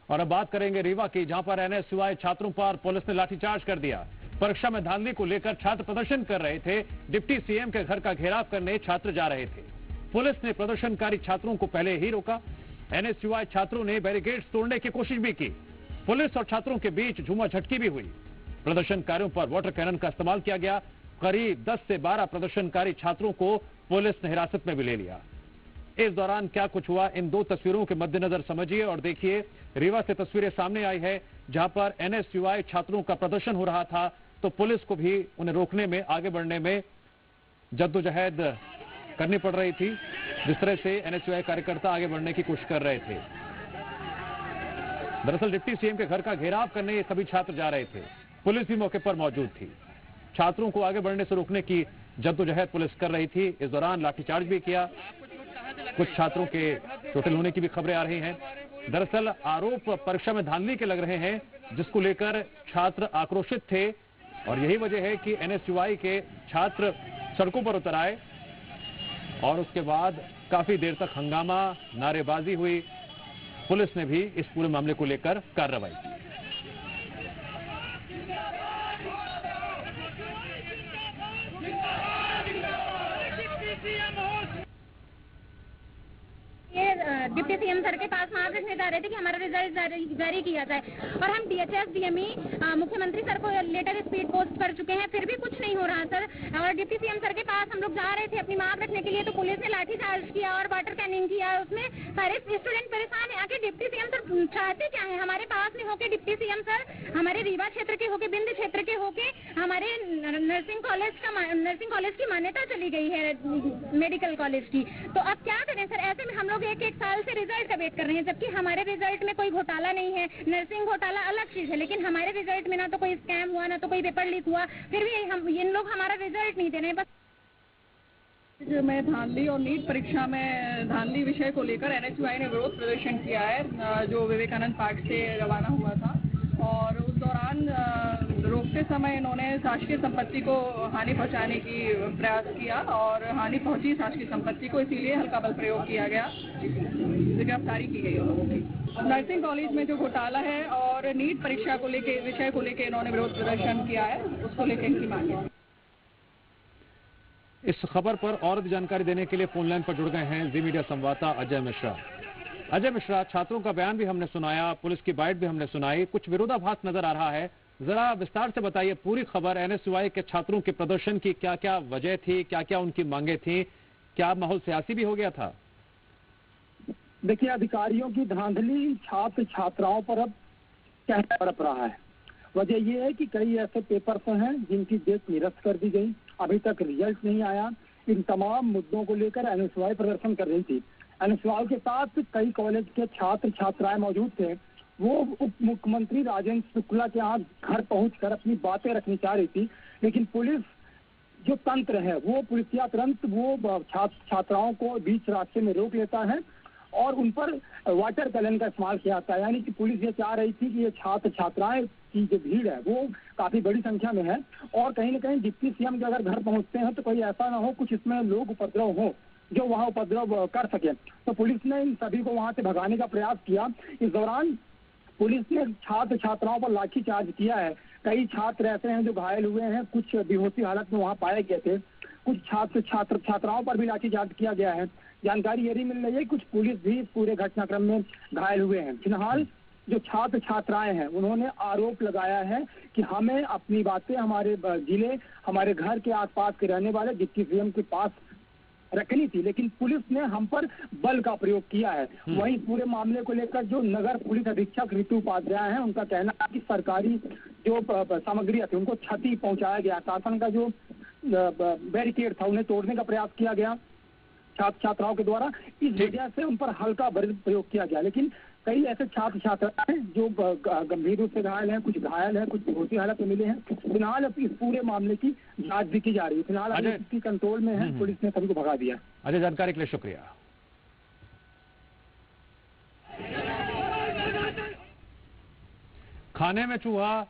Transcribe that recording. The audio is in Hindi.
और अब बात करेंगे रीवा की, जहां पर एनएसयूआई छात्रों पर पुलिस ने लाठीचार्ज कर दिया। परीक्षा में धांधली को लेकर छात्र प्रदर्शन कर रहे थे। डिप्टी सीएम के घर का घेराव करने छात्र जा रहे थे। पुलिस ने प्रदर्शनकारी छात्रों को पहले ही रोका। एनएसयूआई छात्रों ने बैरिकेड्स तोड़ने की कोशिश भी की। पुलिस और छात्रों के बीच झूमाझटकी भी हुई। प्रदर्शनकारियों पर वाटर कैनन का इस्तेमाल किया गया। करीब 10 से 12 प्रदर्शनकारी छात्रों को पुलिस ने हिरासत में भी ले लिया। इस दौरान क्या कुछ हुआ, इन दो तस्वीरों के मद्देनजर समझिए और देखिए। रीवा से तस्वीरें सामने आई है, जहां पर एनएसयूआई छात्रों का प्रदर्शन हो रहा था, तो पुलिस को भी उन्हें रोकने में, आगे बढ़ने में जद्दोजहद करनी पड़ रही थी। जिस तरह से एनएसयूआई कार्यकर्ता आगे बढ़ने की कोशिश कर रहे थे। दरअसल डिप्टी सीएम के घर का घेराव करने ये सभी छात्र जा रहे थे। पुलिस भी मौके पर मौजूद थी। छात्रों को आगे बढ़ने से रोकने की जद्दोजहद पुलिस कर रही थी। इस दौरान लाठीचार्ज भी किया। कुछ छात्रों के चोटिल होने की भी खबरें आ रही हैं। दरअसल आरोप परीक्षा में धांधली के लग रहे हैं, जिसको लेकर छात्र आक्रोशित थे और यही वजह है कि एनएसयूआई के छात्र सड़कों पर उतर आए और उसके बाद काफी देर तक हंगामा, नारेबाजी हुई। पुलिस ने भी इस पूरे मामले को लेकर कार्रवाई की। डिप्टी सीएम सर के पास मांग रखने जा रहे थे कि हमारा रिजल्ट जारी किया जाए और हम डीएचएस डीएमई मुख्यमंत्री सर को लेटर स्पीड पोस्ट कर चुके हैं, फिर भी कुछ नहीं हो रहा सर। और डिप्टी सीएम सर के पास हम लोग जा रहे थे अपनी मांग रखने के लिए, तो पुलिस ने लाठीचार्ज किया और वाटर कैनिंग किया। उसमें सारे स्टूडेंट परेशान है। आखिर डिप्टी सीएम सर चाहते क्या है? हमारे पास नहीं होके डिप्टी सीएम सर हमारे रीवा क्षेत्र के होके, बिंद क्षेत्र के होके हमारे नर्सिंग कॉलेज की मान्यता चली गई है, मेडिकल कॉलेज की। तो अब क्या करें सर? ऐसे में हम लोग एक साल से रिजल्ट का वेट कर रहे हैं, जबकि हमारे रिजल्ट में कोई घोटाला नहीं है। नर्सिंग घोटाला अलग चीज है, लेकिन हमारे रिजल्ट में ना तो कोई स्कैम हुआ, ना तो कोई पेपर लीक हुआ, फिर भी हम इन लोग हमारा रिजल्ट नहीं दे रहे हैं। बस में धांधली और नीट परीक्षा में धांधली विषय को लेकर एनएसयूआई ने विरोध प्रदर्शन किया है, जो विवेकानंद पार्क से रवाना हुआ था। और उस दौरान रोकते समय इन्होंने शासकीय संपत्ति को हानि पहुंचाने की प्रयास किया और हानि पहुंची शासकीय संपत्ति को, इसीलिए हल्का बल प्रयोग किया गया। गिरफ्तारी की गई लोगों की। नर्सिंग कॉलेज में जो घोटाला है और नीट परीक्षा को लेकर, विषय को लेकर इन्होंने विरोध प्रदर्शन किया है, उसको लेकर इनकी मांग है। इस खबर पर और भी जानकारी देने के लिए फोन लाइन पर जुड़ गए हैं जी मीडिया संवाददाता अजय मिश्रा। अजय मिश्रा, छात्रों का बयान भी हमने सुनाया, पुलिस की बाइट भी हमने सुनाई, कुछ विरोधाभास नजर आ रहा है। जरा विस्तार से बताइए पूरी खबर। एनएसयूआई के छात्रों के प्रदर्शन की क्या क्या वजह थी, क्या क्या उनकी मांगे थी, क्या माहौल सियासी भी हो गया था? देखिए, अधिकारियों की धांधली छात्र छात्राओं पर अब कहना पड़ रहा है। वजह यह है कि कई ऐसे पेपर्स हैं जिनकी डेट निरस्त कर दी गई, अभी तक रिजल्ट नहीं आया। इन तमाम मुद्दों को लेकर एनएसयूआई प्रदर्शन कर रही थी। एनएसयूआई के साथ कई कॉलेज के छात्र छात्राएं मौजूद थे। वो उप मुख्यमंत्री राजेंद्र शुक्ला के यहाँ घर पहुंचकर अपनी बातें रखनी चाह रही थी, लेकिन पुलिस जो तंत्र है, वो पुलिसिया तंत्र वो छात्राओं को बीच रास्ते में रोक लेता है और उन पर वाटर कैनन का इस्तेमाल किया जाता है। यानी कि पुलिस ये चाह रही थी कि ये छात्र छात्राएं की जो भीड़ है वो काफी बड़ी संख्या में है और कहीं न कहीं डिप्टी सीएम के अगर घर पहुंचते हैं तो कोई ऐसा ना हो कुछ इसमें लोग उपद्रव हो जो वहां उपद्रव कर सके। तो पुलिस ने इन सभी को वहां से भगाने का प्रयास किया। इस दौरान पुलिस ने छात्र छात्राओं पर लाठीचार्ज किया है। कई छात्र ऐसे हैं जो घायल हुए हैं, कुछ बेहोशी हालत में वहां पाए गए थे। कुछ छात्राओं पर भी लाठीचार्ज किया गया है। जानकारी ये भी मिल रही है कुछ पुलिस भी पूरे घटनाक्रम में घायल हुए हैं। फिलहाल जो छात्र छात्राएं हैं उन्होंने आरोप लगाया है कि हमें अपनी बातें हमारे जिले, हमारे घर के आसपास के रहने वाले डिप्टी सीएम के पास रखनी थी, लेकिन पुलिस ने हम पर बल का प्रयोग किया है। वहीं पूरे मामले को लेकर जो नगर पुलिस अधीक्षक ऋतु उपाध्याय हैं, उनका कहना है कि सरकारी जो सामग्री थी उनको क्षति पहुंचाया गया। शासन का जो बैरिकेड था उन्हें तोड़ने का प्रयास किया गया छात्र छात्राओं के द्वारा। इस वजह से उन पर हल्का बल प्रयोग किया गया, लेकिन कई ऐसे छात्र छात्राएं हैं जो गंभीर रूप से घायल हैं, कुछ घायल हैं, कुछ बेहोशी हालत में मिले हैं। फिलहाल अब इस पूरे मामले की जांच भी की जा रही है। फिलहाल अभी इसकी कंट्रोल में है, पुलिस ने सभी को भगा दिया। अजय, जानकारी के लिए शुक्रिया। खाने में चूहा